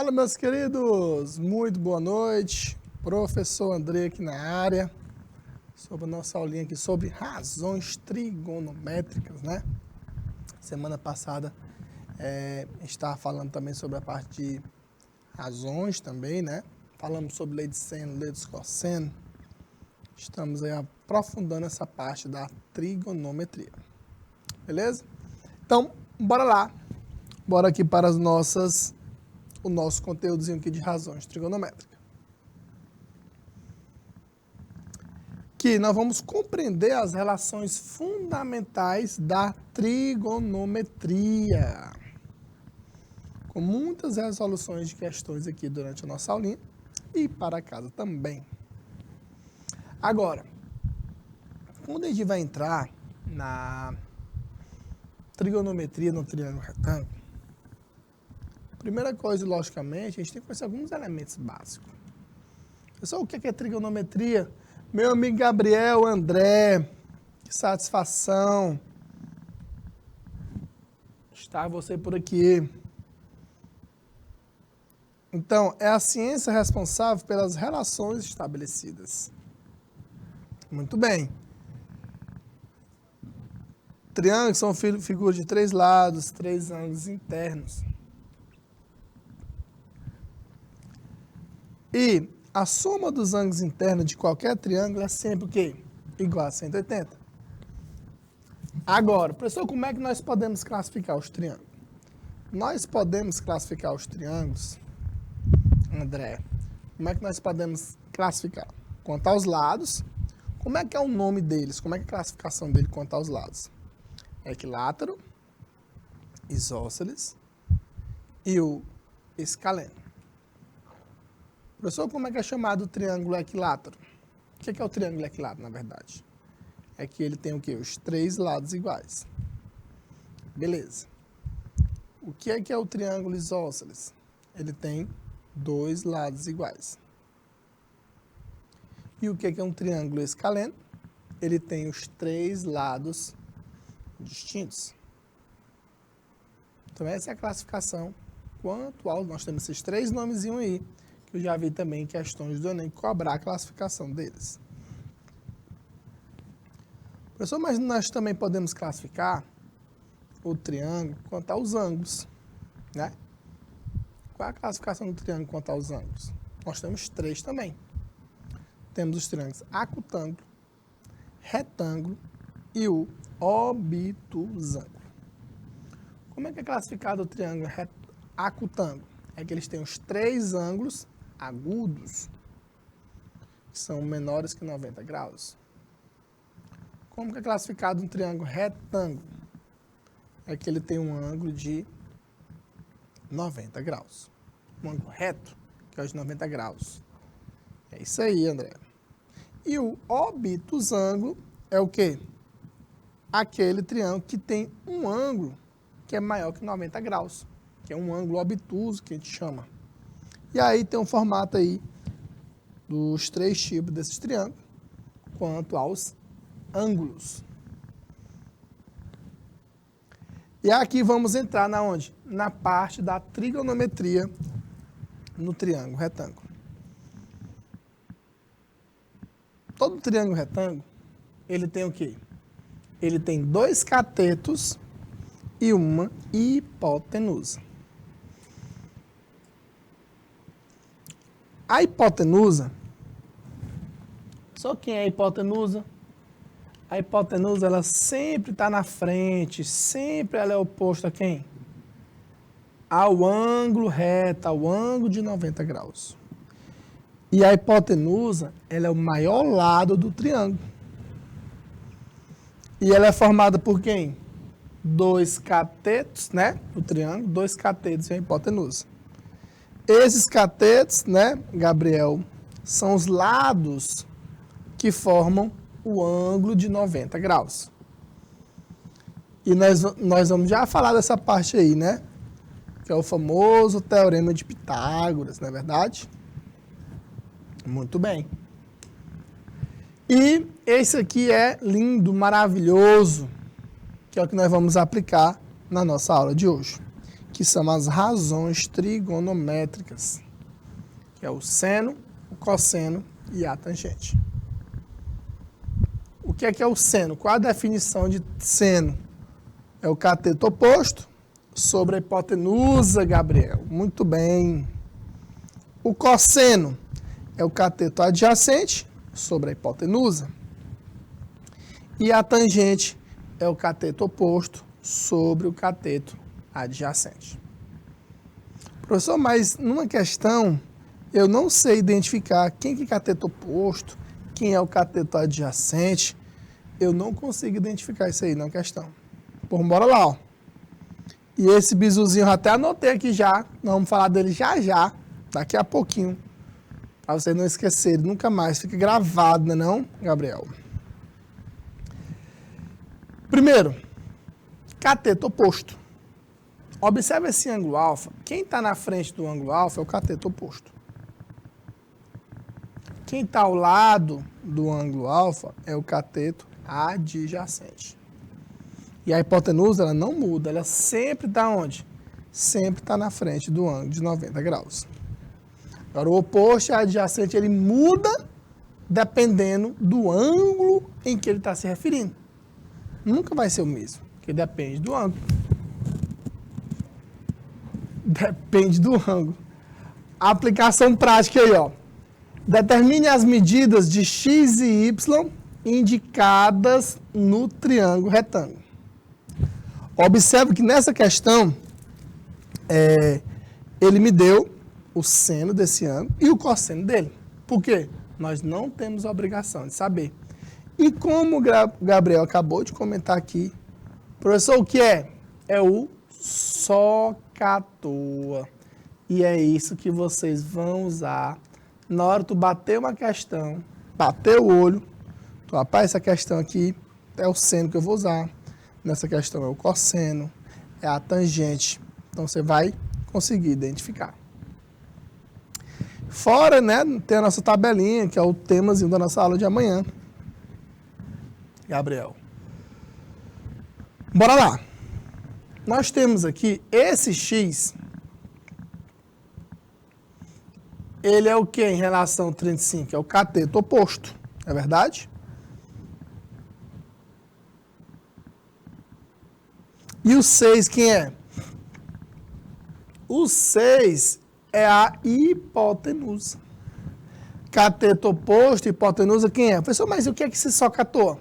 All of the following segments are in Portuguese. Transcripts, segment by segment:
Fala, meus queridos! Muito boa noite. Professor André aqui na área, sobre a nossa aulinha aqui sobre razões trigonométricas, né? Semana passada a gente estava falando também sobre a parte de razões também, né? Falamos sobre lei de seno, lei dos cosseno. Estamos aí aprofundando essa parte da trigonometria. Beleza? Então, bora lá. Bora aqui para o nosso conteúdozinho aqui de razões trigonométricas. Que nós vamos compreender as relações fundamentais da trigonometria. Com muitas resoluções de questões aqui durante a nossa aulinha e para casa também. Agora, quando a gente vai entrar na trigonometria no triângulo retângulo, primeira coisa, logicamente, a gente tem que conhecer alguns elementos básicos. Pessoal, o que é trigonometria? Meu amigo Gabriel, André, que satisfação estar você por aqui. Então, é a ciência responsável pelas relações estabelecidas. Muito bem. Triângulos são figuras de três lados, três ângulos internos. E a soma dos ângulos internos de qualquer triângulo é sempre o quê? Igual a 180. Agora, professor, como é que nós podemos classificar os triângulos? Nós podemos classificar os triângulos, André, como é que nós podemos classificar? Quanto aos lados, como é que é o nome deles? Como é que é a classificação dele quanto aos lados? Equilátero, isósceles e o escaleno. Professor, como é que é chamado o triângulo equilátero? O que é o triângulo equilátero, na verdade? É que ele tem o quê? Os três lados iguais. Beleza. O que é o triângulo isósceles? Ele tem dois lados iguais. E o que é um triângulo escaleno? Ele tem os três lados distintos. Então, essa é a classificação quanto ao... Nós temos esses três nomezinhos aí, que eu já vi também em questões do Enem cobrar a classificação deles. Professor, mas nós também podemos classificar o triângulo quanto aos ângulos, né? Qual é a classificação do triângulo quanto aos ângulos? Nós temos três também. Temos os triângulos acutângulo, retângulo e o obtusângulo. Como é que é classificado o triângulo acutângulo? É que eles têm os três ângulos agudos, que são menores que 90 graus. Como que é classificado um triângulo retângulo? É que ele tem um ângulo de 90 graus. Um ângulo reto, que é os 90 graus. É isso aí, André. E o obtusângulo é o quê? Aquele triângulo que tem um ângulo que é maior que 90 graus, que é um ângulo obtuso, que a gente chama. E aí tem um formato aí dos três tipos desses triângulos, quanto aos ângulos. E aqui vamos entrar na onde? Na parte da trigonometria no triângulo retângulo. Todo triângulo retângulo, ele tem o quê? Ele tem dois catetos e uma hipotenusa. A hipotenusa, só quem é a hipotenusa? A hipotenusa, ela sempre está na frente, sempre ela é oposta a quem? Ao ângulo reto, ao ângulo de 90 graus. E a hipotenusa, ela é o maior lado do triângulo. E ela é formada por quem? Dois catetos, né? O triângulo, dois catetos e a hipotenusa. Esses catetos, né, Gabriel, são os lados que formam o ângulo de 90 graus. E nós vamos já falar dessa parte aí, né? Que é o famoso teorema de Pitágoras, não é verdade? Muito bem. E esse aqui é lindo, maravilhoso, que é o que nós vamos aplicar na nossa aula de hoje. que são as razões trigonométricas, que é o seno, o cosseno e a tangente. O que é o seno? Qual a definição de seno? É o cateto oposto sobre a hipotenusa, Gabriel. Muito bem. O cosseno é o cateto adjacente sobre a hipotenusa. E a tangente é o cateto oposto sobre o cateto adjacente. Professor, mas numa questão eu não sei identificar quem que é cateto oposto, quem é o cateto adjacente. Eu não consigo identificar isso aí na questão. Bom, bora lá, ó. E esse bizuzinho eu até anotei aqui já. Nós vamos falar dele já já, daqui a pouquinho. Para vocês não esquecerem, nunca mais. Fica gravado, né não, Gabriel? Primeiro, cateto oposto. Observe esse ângulo alfa. Quem está na frente do ângulo alfa é o cateto oposto. Quem está ao lado do ângulo alfa é o cateto adjacente. E a hipotenusa, ela não muda, ela sempre está onde? Sempre está na frente do ângulo de 90 graus. Agora, o oposto e a adjacente, ele muda dependendo do ângulo em que ele está se referindo. Nunca vai ser o mesmo, porque depende do ângulo. Depende do ângulo. A aplicação prática aí, ó. Determine as medidas de x e y indicadas no triângulo retângulo. Observe que nessa questão, ele me deu o seno desse ângulo e o cosseno dele. Por quê? Nós não temos a obrigação de saber. E como o Gabriel acabou de comentar aqui, professor, o que é? É o SOHCAHTOA. E é isso que vocês vão usar na hora que tu bater uma questão, bater o olho, tu, rapaz, essa questão aqui é o seno que eu vou usar, nessa questão é o cosseno, é a tangente. Então você vai conseguir identificar. Fora, né, tem a nossa tabelinha, que é o temazinho da nossa aula de amanhã. Gabriel. Bora lá. Nós temos aqui esse x. Ele é o que em relação ao 35? É o cateto oposto, é verdade? E o 6 quem é? O 6 é a hipotenusa. Cateto oposto, hipotenusa, quem é? Professor, mas o que é que se SOHCAHTOA?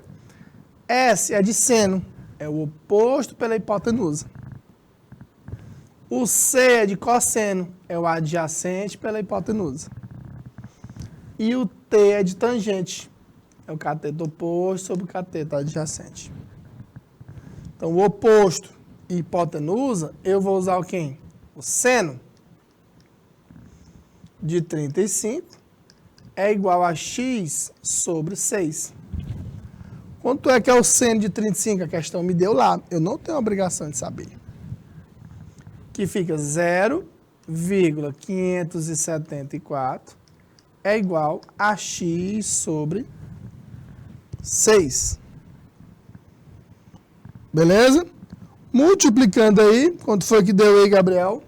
S é de seno, é o oposto pela hipotenusa. O C é de cosseno, é o adjacente pela hipotenusa. E o T é de tangente, é o cateto oposto sobre o cateto adjacente. Então, o oposto e hipotenusa, eu vou usar o quem? O seno de 35 é igual a x sobre 6. Quanto é que é o seno de 35? A questão me deu lá. Eu não tenho a obrigação de saber. Que fica 0,574 é igual a x sobre 6. Beleza? Multiplicando aí, quanto foi que deu aí, Gabriel?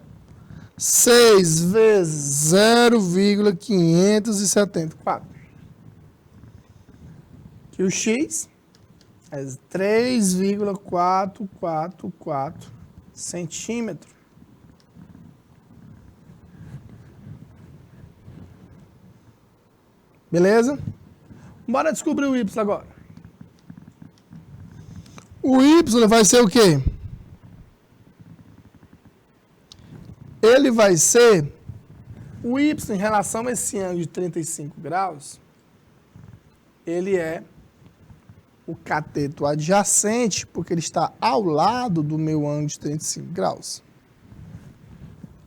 6 vezes 0,574. Que o x é 3,444 centímetros. Beleza? Bora descobrir o y agora. O y vai ser o quê? Ele vai ser o y em relação a esse ângulo de 35 graus, ele é o cateto adjacente, porque ele está ao lado do meu ângulo de 35 graus.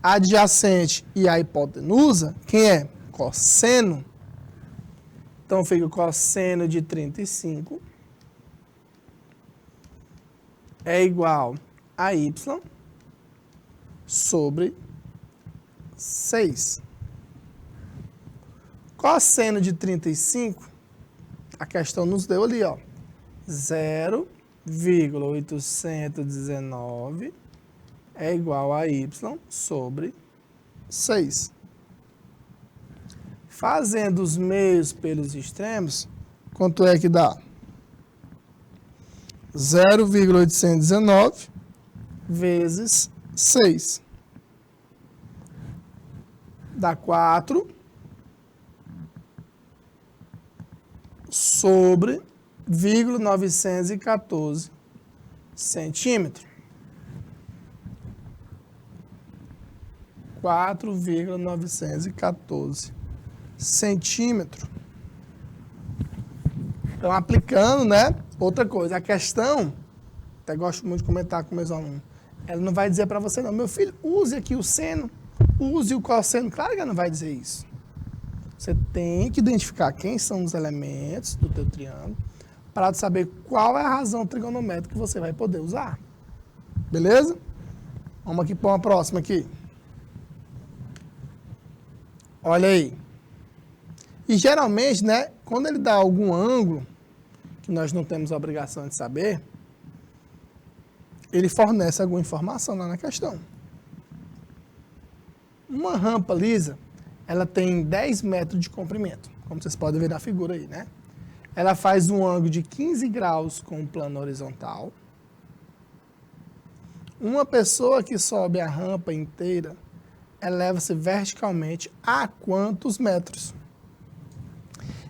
Adjacente e a hipotenusa, quem é? Cosseno. Então, fica o cosseno de 35 é igual a y sobre 6. Cosseno de 35, a questão nos deu ali, ó, 0,819 é igual a y sobre 6. Fazendo os meios pelos extremos, quanto é que dá? 0,819 vezes 6. Dá 4 sobre 0,914 centímetros. 4,914 centímetros. Então, aplicando, né? Outra coisa, a questão, até gosto muito de comentar com meus alunos, ela não vai dizer para você não, meu filho, use aqui o seno, use o cosseno. Claro que ela não vai dizer isso. Você tem que identificar quem são os elementos do teu triângulo para saber qual é a razão trigonométrica que você vai poder usar. Beleza? Vamos aqui para uma próxima aqui. Olha aí. E geralmente, né, quando ele dá algum ângulo, que nós não temos a obrigação de saber, ele fornece alguma informação lá na questão. Uma rampa lisa, ela tem 10 metros de comprimento, como vocês podem ver na figura aí, né? Ela faz um ângulo de 15 graus com o plano horizontal. Uma pessoa que sobe a rampa inteira, eleva-se verticalmente a quantos metros?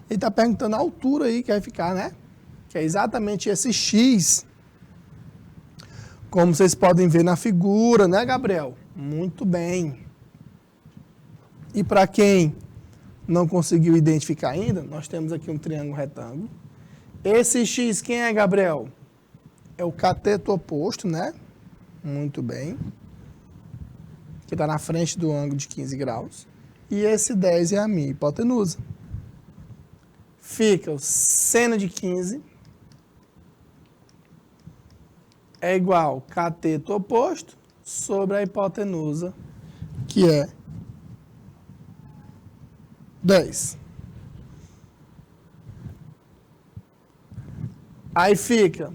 Ele está perguntando a altura aí que vai ficar, né? Que é exatamente esse X. Como vocês podem ver na figura, né, Gabriel? Muito bem. E para quem não conseguiu identificar ainda, nós temos aqui um triângulo retângulo. Esse X, quem é, Gabriel? É o cateto oposto, né? Muito bem. Que está na frente do ângulo de 15 graus. E esse 10 é a minha hipotenusa. Fica o seno de 15 é igual cateto oposto sobre a hipotenusa, que é 10. Aí fica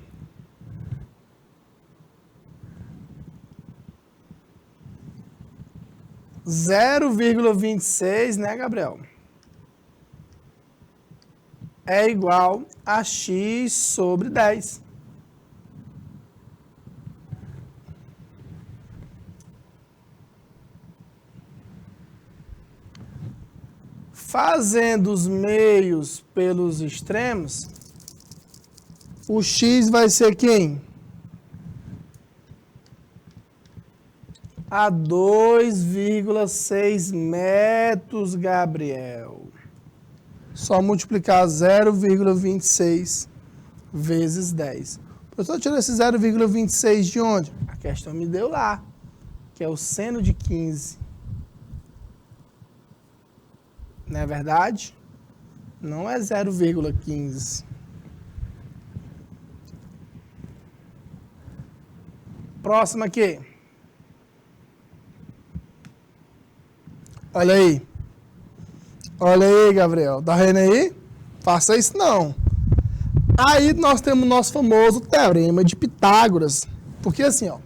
0,26, né, Gabriel? É igual a x sobre 10. Fazendo os meios pelos extremos, o x vai ser quem? A 2,6 metros, Gabriel. Só multiplicar 0,26 vezes 10. O professor tirou esse 0,26 de onde? A questão me deu lá, que é o seno de 15. Não é verdade? Não é 0,15. Próximo aqui. Olha aí. Olha aí, Gabriel. Tá vendo aí? Faça isso não. Aí nós temos o nosso famoso teorema de Pitágoras. Porque assim, ó,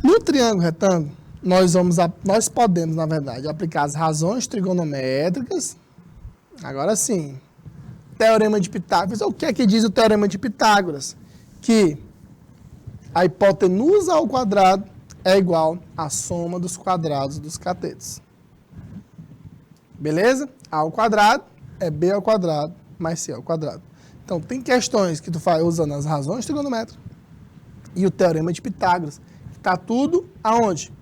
no triângulo retângulo, nós podemos, na verdade, aplicar as razões trigonométricas. Agora sim, teorema de Pitágoras. O que é que diz o teorema de Pitágoras? Que a hipotenusa ao quadrado é igual à soma dos quadrados dos catetos. Beleza? A ao quadrado é b ao quadrado mais c ao quadrado. Então, tem questões que tu faz usando as razões trigonométricas e o teorema de Pitágoras. Está tudo aonde?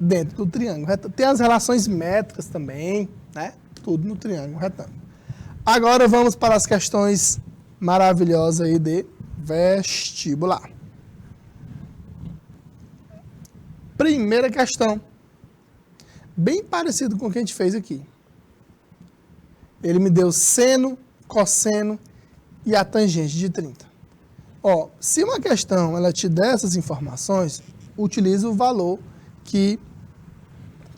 Dentro do triângulo retângulo. Tem as relações métricas também, né? Tudo no triângulo retângulo. Agora vamos para as questões maravilhosas aí de vestibular. Primeira questão. Bem parecido com o que a gente fez aqui. Ele me deu seno, cosseno e a tangente de 30. Ó, se uma questão ela te der essas informações, utilize o valor que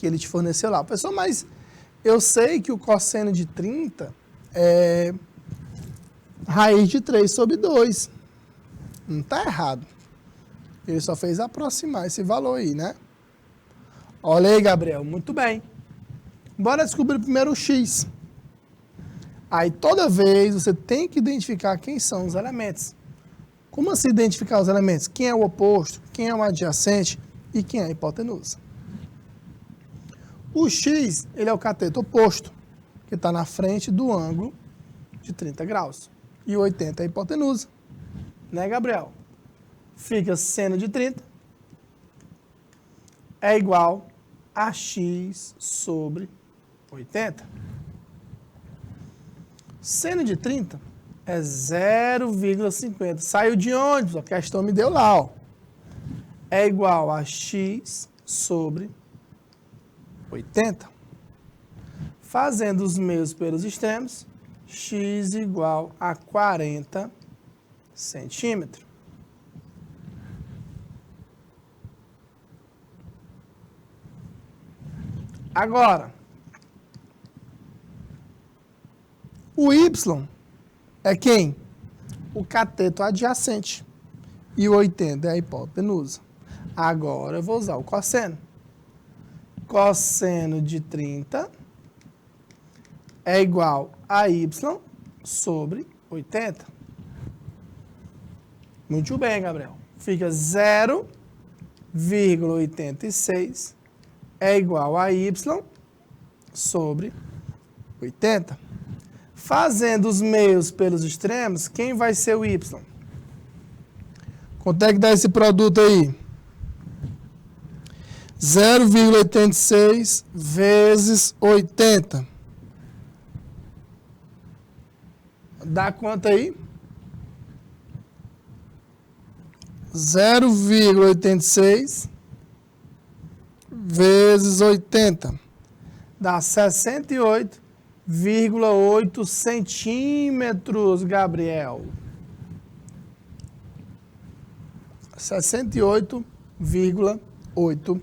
ele te forneceu lá. Pessoal, mas eu sei que o cosseno de 30 é raiz de 3 sobre 2. Não está errado. Ele só fez aproximar esse valor aí, né? Olha aí, Gabriel. Muito bem. Bora descobrir primeiro o x. Aí, toda vez, você tem que identificar quem são os elementos. Como assim identificar os elementos? Quem é o oposto, quem é o adjacente e quem é a hipotenusa. O x, ele é o cateto oposto, que está na frente do ângulo de 30 graus. E 80 é a hipotenusa. Né, Gabriel? Fica seno de 30 é igual a x sobre 80. Seno de 30 é 0,50. Saiu de onde? A questão me deu lá, ó. É igual a x sobre 80. Fazendo os meios pelos extremos, x igual a 40 centímetros. Agora, o y é quem? O cateto adjacente. E o 80 é a hipotenusa. Agora eu vou usar o cosseno. Cosseno de 30 é igual a y sobre 80. Muito bem, Gabriel. Fica 0,86 é igual a y sobre 80. Fazendo os meios pelos extremos, quem vai ser o y? Quanto é que dá esse produto aí? 0,86 vezes 80. Dá quanto aí? 0,86 vezes 80. Dá 68,8 centímetros, Gabriel. 68,8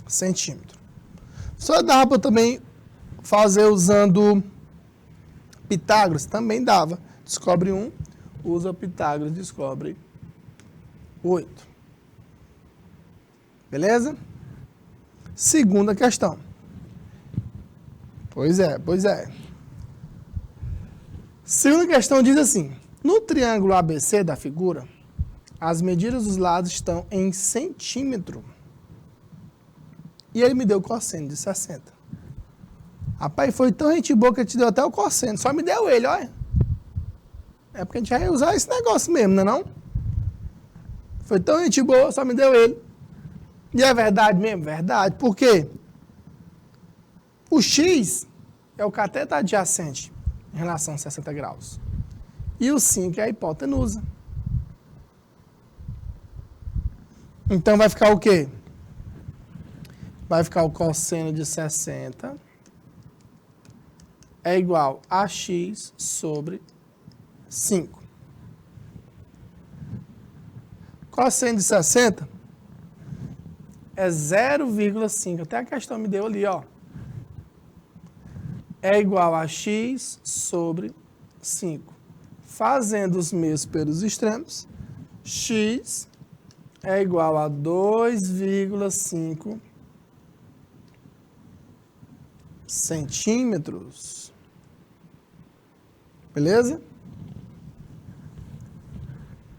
centímetros. Só dá para também fazer usando Pitágoras? Também dava. Descobre 1, usa Pitágoras, descobre 8. Beleza? Segunda questão. Pois é. Segunda questão diz assim: no triângulo ABC da figura, as medidas dos lados estão em centímetro. E ele me deu o cosseno de 60. Rapaz, foi tão gente boa que ele te deu até o cosseno. Só me deu ele, olha. É porque a gente vai usar esse negócio mesmo, não é não? Foi tão gente boa, só me deu ele. E é verdade mesmo? Verdade. Por quê? O x é o cateto adjacente em relação a 60 graus. E o 5 é a hipotenusa. Então vai ficar o quê? Vai ficar o cosseno de 60 é igual a x sobre 5. Cosseno de 60 é 0,5. Até a questão me deu ali, ó. É igual a x sobre 5. Fazendo os meios pelos extremos, x é igual a 2,5 centímetros. Beleza?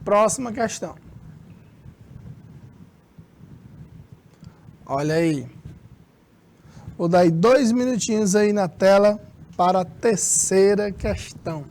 Próxima questão. Olha aí. Vou dar aí 2 minutinhos aí na tela para a terceira questão.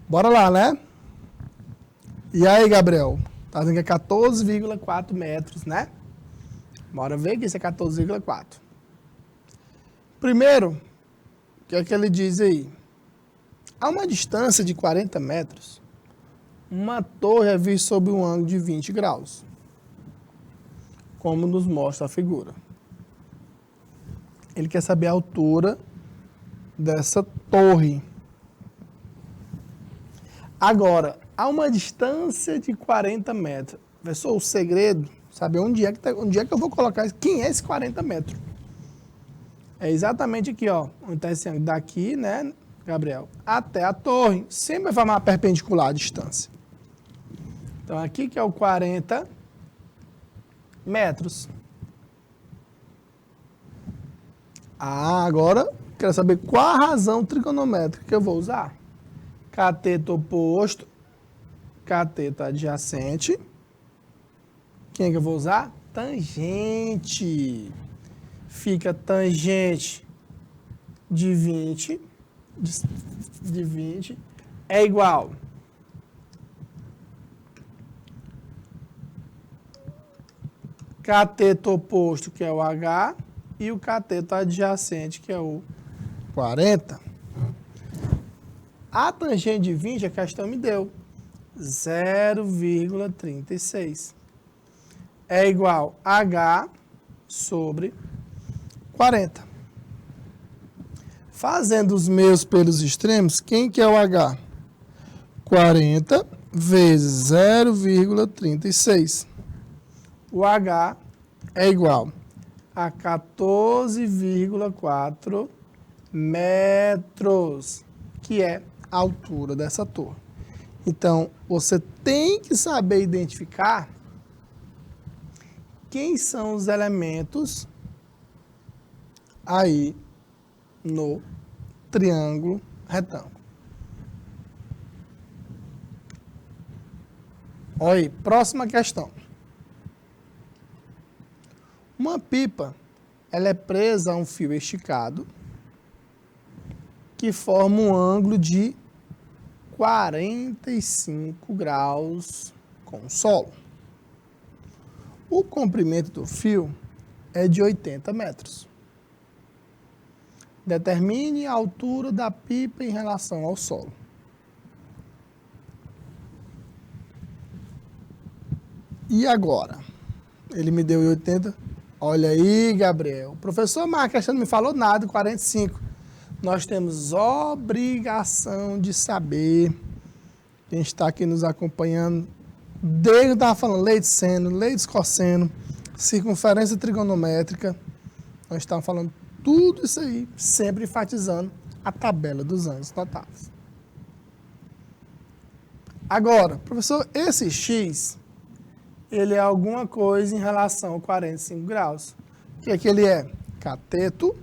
Bora lá, né? E aí, Gabriel? Tá dizendo que é 14,4 metros, né? Bora ver que isso é 14,4. Primeiro, o que é que ele diz aí? A uma distância de 40 metros, uma torre é vista sob um ângulo de 20 graus, como nos mostra a figura. Ele quer saber a altura dessa torre. Agora, a uma distância de 40 metros, pessoal, o segredo, saber onde é que eu vou colocar isso, quem é esse 40 metros? É exatamente aqui, ó, onde está esse ângulo, daqui, né, Gabriel, até a torre, sempre vai formar perpendicular a distância. Então, aqui que é o 40 metros. Agora, quero saber qual a razão trigonométrica que eu vou usar. Cateto oposto, cateto adjacente. Quem é que eu vou usar? Tangente. Fica tangente de 20 é igual cateto oposto, que é o H, e o cateto adjacente, que é o 40. A tangente de 20, a questão me deu 0,36. É igual a H sobre 40. Fazendo os meus pelos extremos, quem que é o H? 40 vezes 0,36. O H é igual a 14,4 metros, que é a altura dessa torre. Então, você tem que saber identificar quem são os elementos aí no triângulo retângulo. Olha aí, próxima questão. Uma pipa, ela é presa a um fio esticado que forma um ângulo de 45 graus com o solo. O comprimento do fio é de 80 metros. Determine a altura da pipa em relação ao solo. E agora? Ele me deu 80. Olha aí, Gabriel. O professor Marcos não me falou nada, 45. Nós temos obrigação de saber. Quem está aqui nos acompanhando, desde que eu estava falando lei de seno, lei de cosseno, circunferência trigonométrica, nós estamos falando tudo isso aí, sempre enfatizando a tabela dos ângulos notáveis. Agora, professor, esse x, ele é alguma coisa em relação a 45 graus. O que é que ele é? Cateto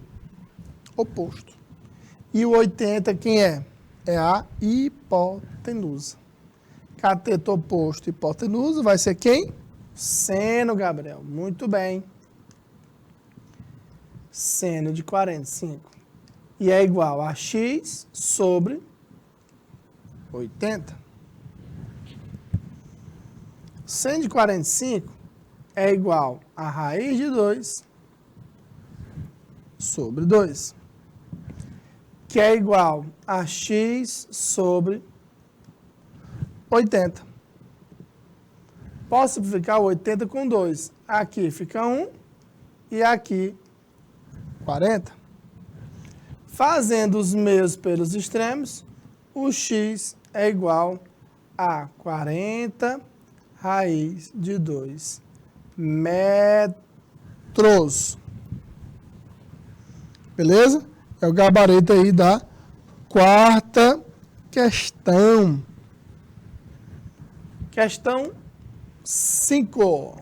oposto. E o 80, quem é? É a hipotenusa. Cateto oposto, hipotenusa, vai ser quem? Seno, Gabriel. Muito bem. Seno de 45. E é igual a x sobre 80. Seno de 45 é igual a raiz de 2 sobre 2. Que é igual a x sobre 80. Posso simplificar o 80 com 2. Aqui fica 1 e aqui 40. Fazendo os meios pelos extremos, o x é igual a 40 raiz de 2 metros. Beleza? É o gabarito aí da quarta questão. Questão 5.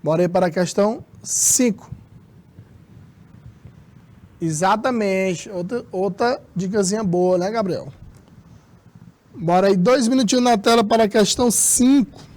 Bora aí para a questão 5. Exatamente. Outra dicasinha boa, né, Gabriel? Bora aí, 2 minutinhos na tela para a questão 5.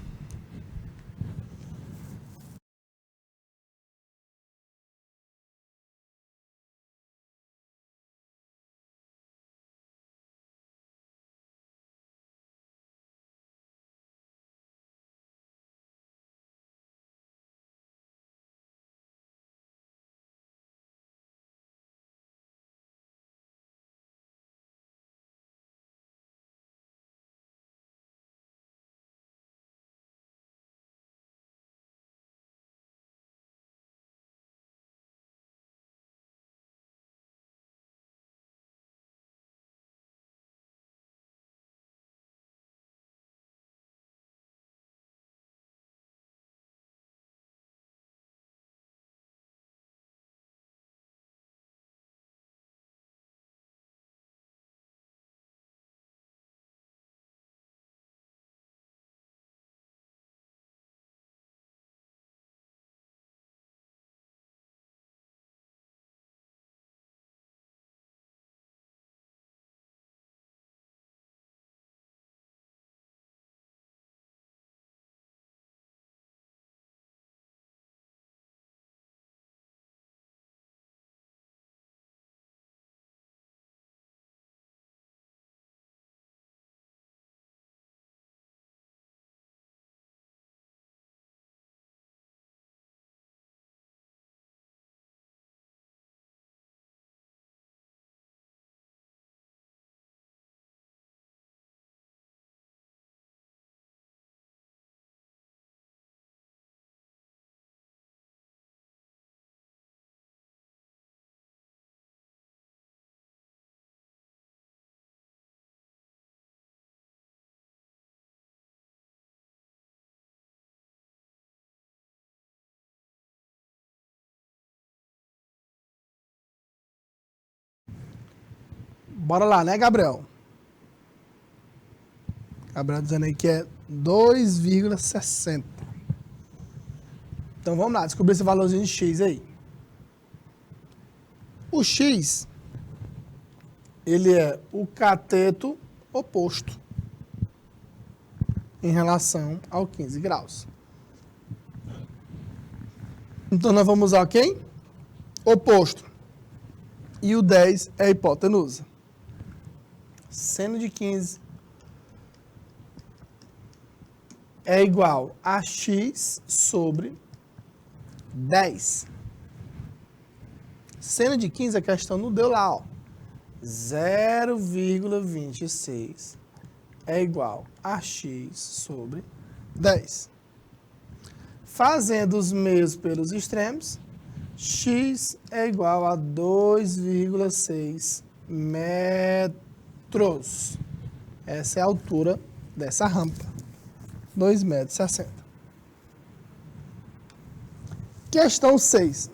Bora lá, né, Gabriel? Gabriel dizendo aí que é 2,60. Então vamos lá, descobrir esse valorzinho de x aí. O x, ele é o cateto oposto em relação ao 15 graus. Então nós vamos usar quem? Oposto. E o 10 é a hipotenusa. Seno de 15 é igual a x sobre 10. Seno de 15, a questão não deu lá, ó. 0,26 é igual a x sobre 10. Fazendo os meios pelos extremos, x é igual a 2,6 metros. Essa é a altura dessa rampa. 2,60 metros. Questão 6.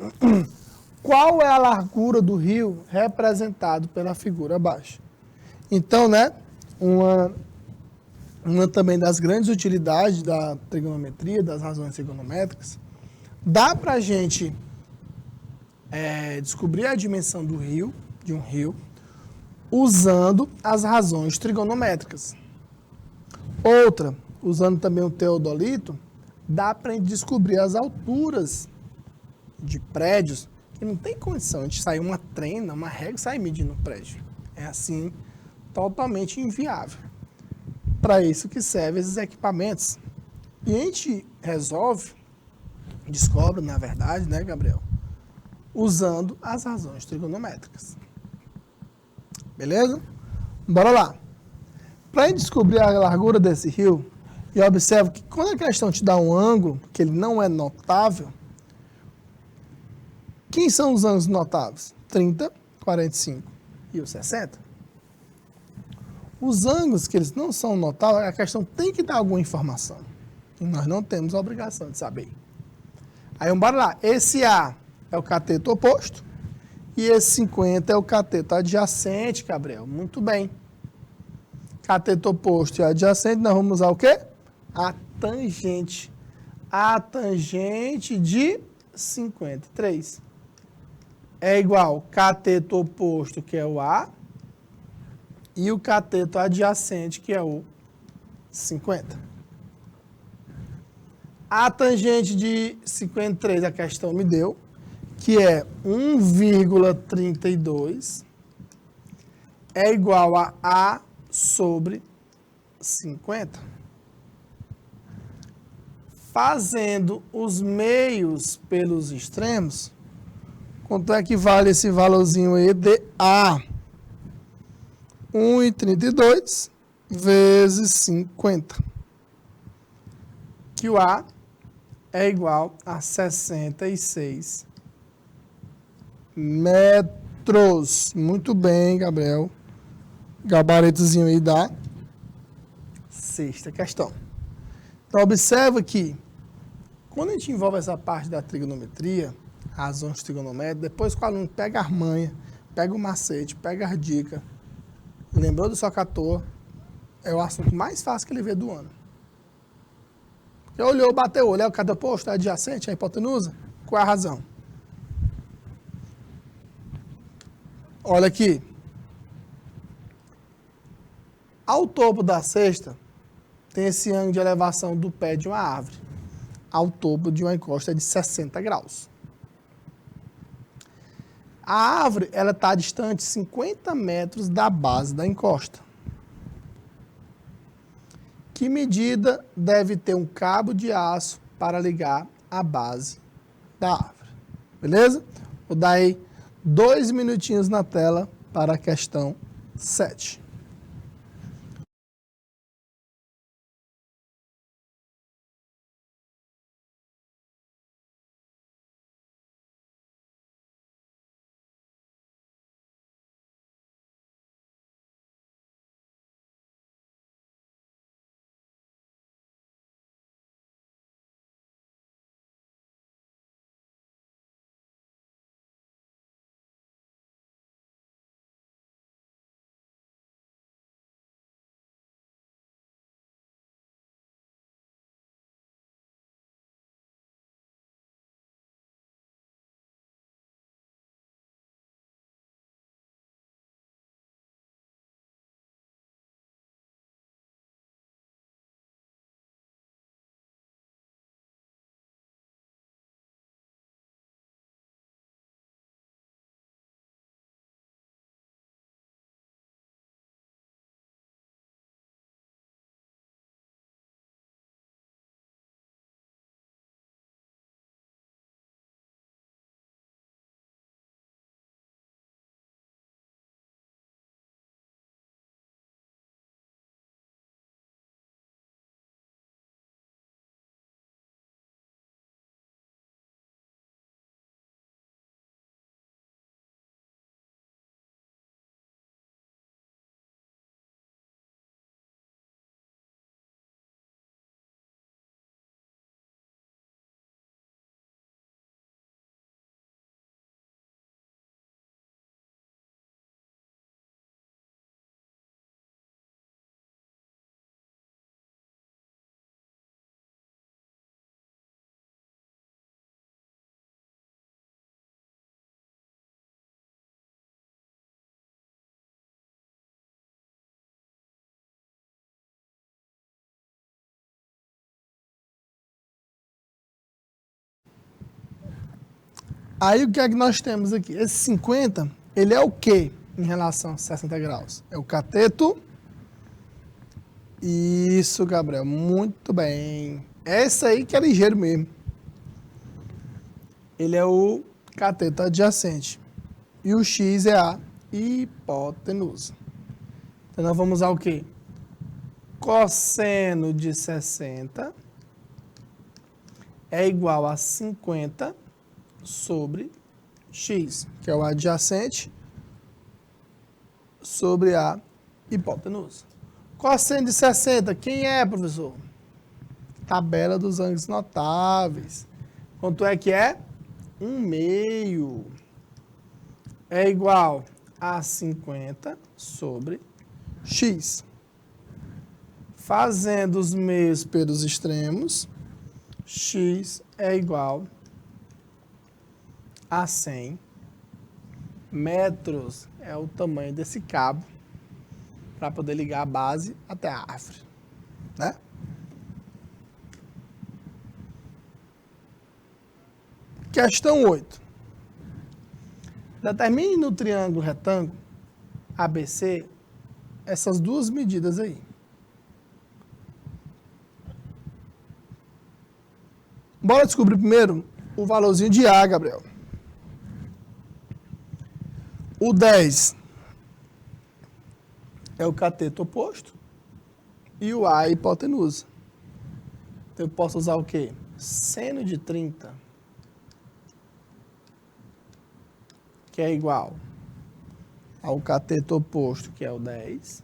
Qual é a largura do rio representado pela figura abaixo? Então, né, uma também das grandes utilidades da trigonometria, das razões trigonométricas, dá para a gente descobrir a dimensão do rio, de um rio, usando as razões trigonométricas. Outra, usando também o teodolito, dá para a gente descobrir as alturas de prédios, que não tem condição a gente sair uma trena, uma régua e sair medindo o prédio. É assim, totalmente inviável. Para isso que servem esses equipamentos. E a gente descobre, na verdade, né, Gabriel? Usando as razões trigonométricas. Beleza? Bora lá. Para a gente descobrir a largura desse rio, e observa que quando a questão te dá um ângulo, que ele não é notável, quem são os ângulos notáveis? 30, 45 e o 60. Os ângulos que eles não são notáveis, a questão tem que dar alguma informação. E nós não temos a obrigação de saber. Aí, bora lá. Esse A é o cateto oposto e esse 50 é o cateto adjacente, Gabriel. Muito bem. Cateto oposto e adjacente, nós vamos usar o quê? A tangente. A tangente de 53 é igual cateto oposto, que é o A, e o cateto adjacente, que é o 50. A tangente de 53, a questão me deu, que é 1,32, é igual a A sobre 50. Fazendo os meios pelos extremos, quanto é que vale esse valorzinho aí de A? 1,32 vezes 50. Que o A é igual a 66 metros. Muito bem, Gabriel. Gabaritozinho aí da sexta questão. Então, observa que quando a gente envolve essa parte da trigonometria, razões trigonométricas, depois que o aluno pega a manha, pega o macete, pega a dica, lembrou do SOCATOR, é o assunto mais fácil que ele vê do ano. Porque olhou, bateu o olho, é o cateto oposto, é adjacente, é a hipotenusa, qual é a razão? Olha aqui. Ao topo da cesta, tem esse ângulo de elevação do pé de uma árvore. Ao topo de uma encosta é de 60 graus. A árvore está distante 50 metros da base da encosta. Que medida deve ter um cabo de aço para ligar a base da árvore? Beleza? Vou dar aí 2 minutinhos na tela para a questão 7. Aí o que é que nós temos aqui? Esse 50, ele é o quê em relação a 60 graus? É o cateto. Isso, Gabriel, muito bem. Essa aí que é ligeiro mesmo. Ele é o cateto adjacente. E o x é a hipotenusa. Então nós vamos usar o quê? Cosseno de 60 é igual a 50 sobre x, que é o adjacente, sobre a hipotenusa. Cosseno de 60, quem é, professor? Tabela dos ângulos notáveis. Quanto é que é? 1/2. É igual a 50 sobre x. Fazendo os meios pelos extremos, x é igual a 100 metros. É o tamanho desse cabo para poder ligar a base até a árvore, né? Questão 8. Determine no triângulo retângulo ABC essas duas medidas aí. Bora descobrir primeiro o valorzinho de A, Gabriel. O 10 é o cateto oposto e o A é a hipotenusa. Então eu posso usar o quê? Seno de 30, que é igual ao cateto oposto, que é o 10,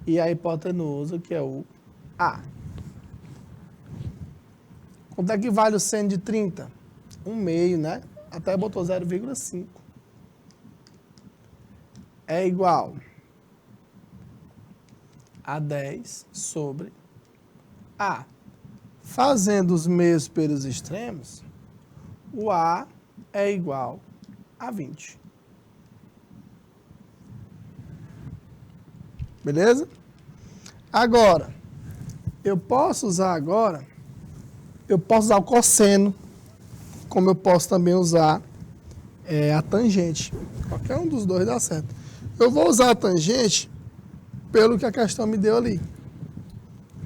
e a hipotenusa, que é o A. Quanto é que vale o seno de 30? 1/2, né? Até botou 0,5. É igual a 10 sobre A. Fazendo os meios pelos extremos, o A é igual a 20. Beleza? Agora, eu posso usar o cosseno, como eu posso também usar a tangente. Qualquer um dos dois dá certo. Eu vou usar a tangente pelo que a questão me deu ali.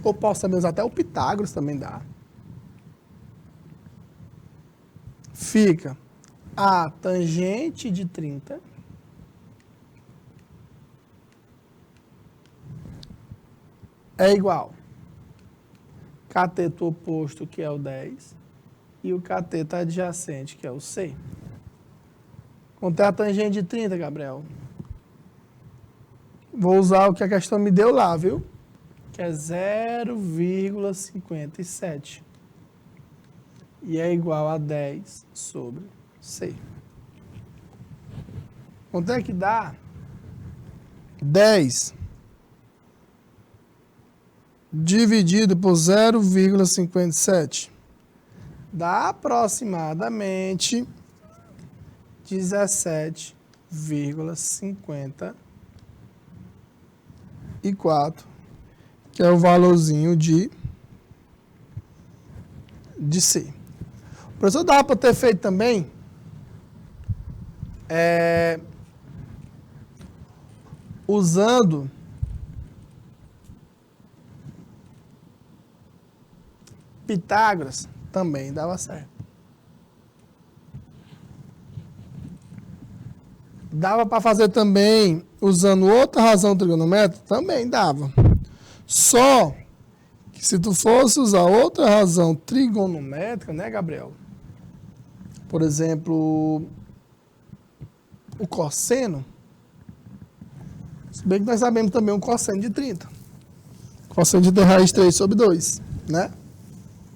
Ou posso também usar até o Pitágoras, também dá. Fica a tangente de 30 é igual cateto oposto, que é o 10, e o cateto adjacente, que é o C. Quanto é a tangente de 30, Gabriel? Vou usar o que a questão me deu lá, viu? Que é 0,57. E é igual a 10 sobre C. Quanto é que dá? 10 dividido por 0,57 dá aproximadamente 17,54, que é o valorzinho de C. O professor dá para ter feito também usando Pitágoras, também dava certo. Dava para fazer também usando outra razão trigonométrica? Também dava. Só que se tu fosse usar outra razão trigonométrica, né, Gabriel? Por exemplo, o cosseno. Se bem que nós sabemos também o cosseno de 30. Cosseno de ter raiz 3 sobre 2, né?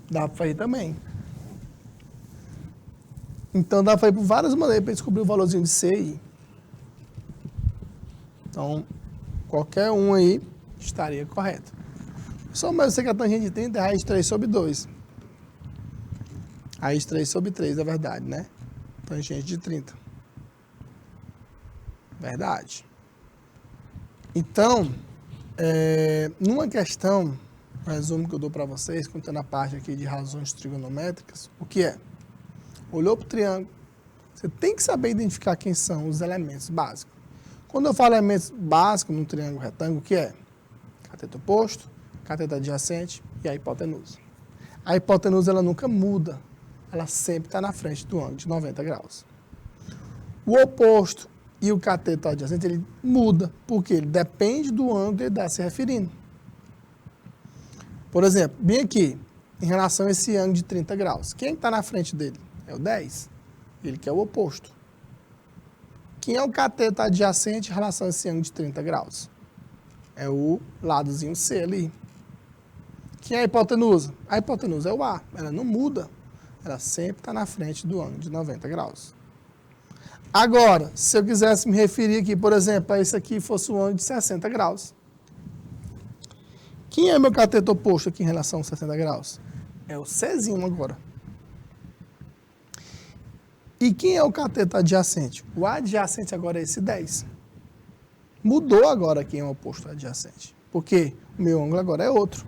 Dá para fazer também. Então, dá para ir por várias maneiras para descobrir o valorzinho de C aí. Então, qualquer um aí estaria correto. Só mais eu sei que a tangente de 30 é raiz 3 sobre 2. Raiz 3 sobre 3, é verdade, né? Tangente de 30. Verdade. Então, numa questão, o resumo que eu dou para vocês, contando a parte aqui de razões trigonométricas, o que é? olhou para o triângulo, você tem que saber identificar quem são os elementos básicos. Quando eu falo elementos básicos num triângulo retângulo, o que é? Cateto oposto, cateto adjacente e a hipotenusa. A hipotenusa ela nunca muda, ela sempre está na frente do ângulo de 90 graus. O oposto e o cateto adjacente, ele muda, porque ele depende do ângulo que ele está se referindo. Por exemplo, bem aqui, em relação a esse ângulo de 30 graus, quem está na frente dele? É o 10, ele que é o oposto. Quem é o cateto adjacente em relação a esse ângulo de 30 graus? É o ladozinho C ali. Quem é a hipotenusa? A hipotenusa é o A, ela não muda, ela sempre está na frente do ângulo de 90 graus. Agora, se eu quisesse me referir aqui, por exemplo, a esse aqui fosse um ângulo de 60 graus. Quem é meu cateto oposto aqui em relação a 60 graus? É o Czinho agora. E quem é o cateto adjacente? O adjacente agora é esse 10. Mudou agora quem é o oposto adjacente, porque o meu ângulo agora é outro.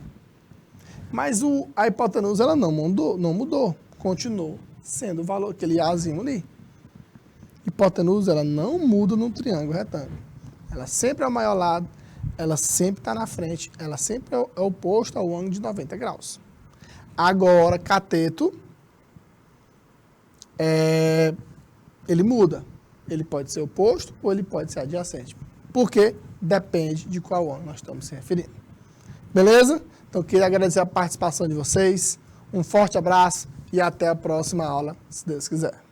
Mas a hipotenusa ela não mudou, continuou sendo o valor, aquele Azinho ali. Hipotenusa ela não muda no triângulo retângulo. Ela sempre é o maior lado, ela sempre está na frente, ela sempre é oposta ao ângulo de 90 graus. Agora, cateto, ele muda. Ele pode ser oposto ou ele pode ser adjacente. Porque depende de qual ângulo nós estamos se referindo. Beleza? Então, queria agradecer a participação de vocês. Um forte abraço e até a próxima aula, se Deus quiser.